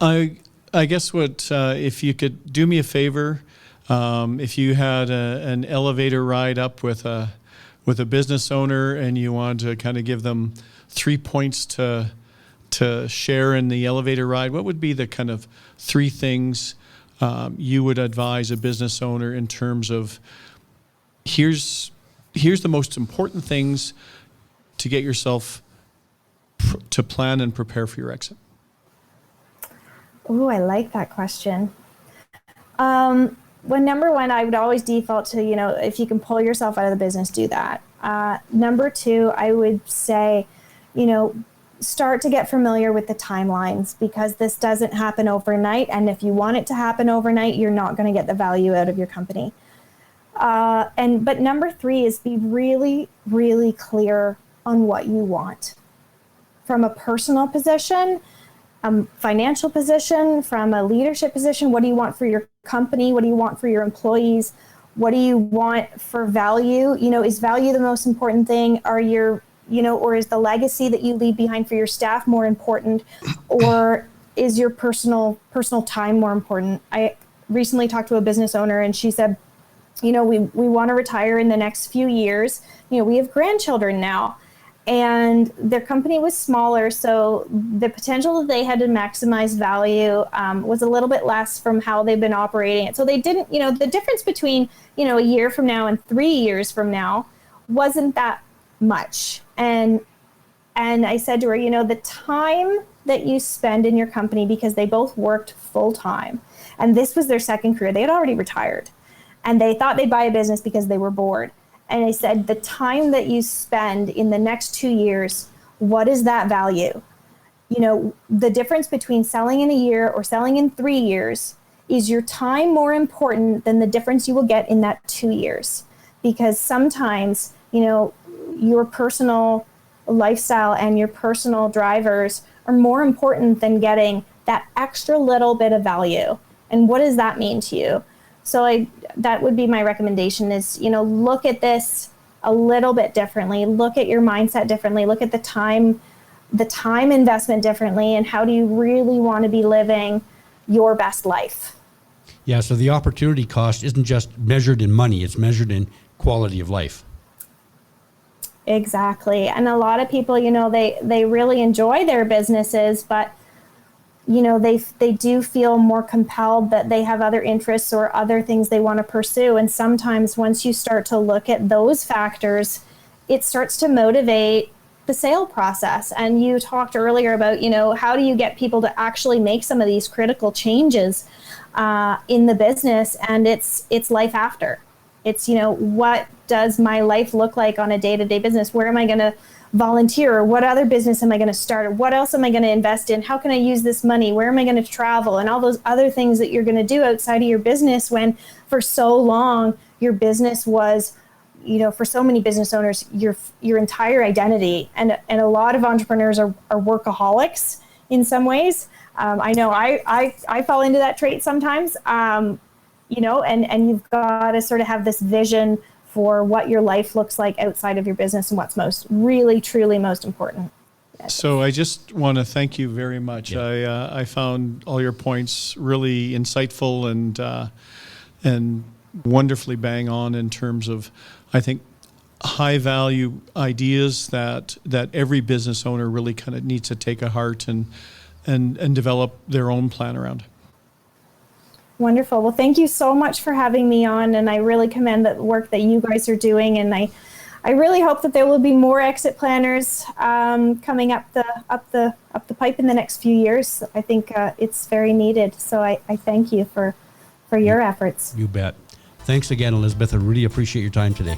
I guess what if you could do me a favor, if you had an elevator ride up with a business owner and you wanted to kind of give them 3 points to share in the elevator ride, what would be the kind of 3 things you would advise a business owner in terms of here's the most important things to get yourself to plan and prepare for your exit? Oh, I like that question. Well, number one, I would always default to, if you can pull yourself out of the business, do that. Number 2, I would say, start to get familiar with the timelines, because this doesn't happen overnight. And if you want it to happen overnight, you're not going to get the value out of your company. But number 3 is be really, really clear on what you want from a personal position, financial position, from a leadership position. What do you want for your company? What do you want for your employees? What do you want for value? Is value the most important thing? Or is the legacy that you leave behind for your staff more important? Or is your personal time more important? I recently talked to a business owner and she said, we want to retire in the next few years. We have grandchildren now. And their company was smaller, so the potential that they had to maximize value was a little bit less from how they've been operating it. So they didn't, the difference between, a year from now and 3 years from now wasn't that much. And I said to her, the time that you spend in your company, because they both worked full time, and this was their second career. They had already retired, and they thought they'd buy a business because they were bored. And I said, the time that you spend in the next 2 years, what is that value? The difference between selling in a year or selling in 3 years, is your time more important than the difference you will get in that 2 years? Because sometimes, your personal lifestyle and your personal drivers are more important than getting that extra little bit of value. And what does that mean to you? So that would be my recommendation is, look at this a little bit differently, look at your mindset differently, look at the time investment differently, and how do you really want to be living your best life? Yeah, so the opportunity cost isn't just measured in money, it's measured in quality of life. Exactly. And a lot of people, they really enjoy their businesses, but they do feel more compelled that they have other interests or other things they want to pursue. And sometimes once you start to look at those factors, it starts to motivate the sale process. And you talked earlier about, how do you get people to actually make some of these critical changes in the business? And it's life after. It's, what does my life look like on a day-to-day business? Where am I going to volunteer? What other business am I going to start? What else am I going to invest in? How can I use this money? Where am I going to travel? And all those other things that you're going to do outside of your business, when for so long your business was, for so many business owners, your entire identity. And a lot of entrepreneurs are workaholics in some ways. I know I fall into that trait sometimes, and you've got to sort of have this vision for what your life looks like outside of your business and what's most really, truly most important. So I just want to thank you very much. Yeah. I found all your points really insightful and wonderfully bang on in terms of, I think, high value ideas that every business owner really kind of needs to take to heart and develop their own plan around. Wonderful. Well, thank you so much for having me on, and I really commend the work that you guys are doing, and I really hope that there will be more exit planners coming up the pipe in the next few years. I think it's very needed. So I thank you for your efforts. You bet. Thanks again, Elizabeth. I really appreciate your time today.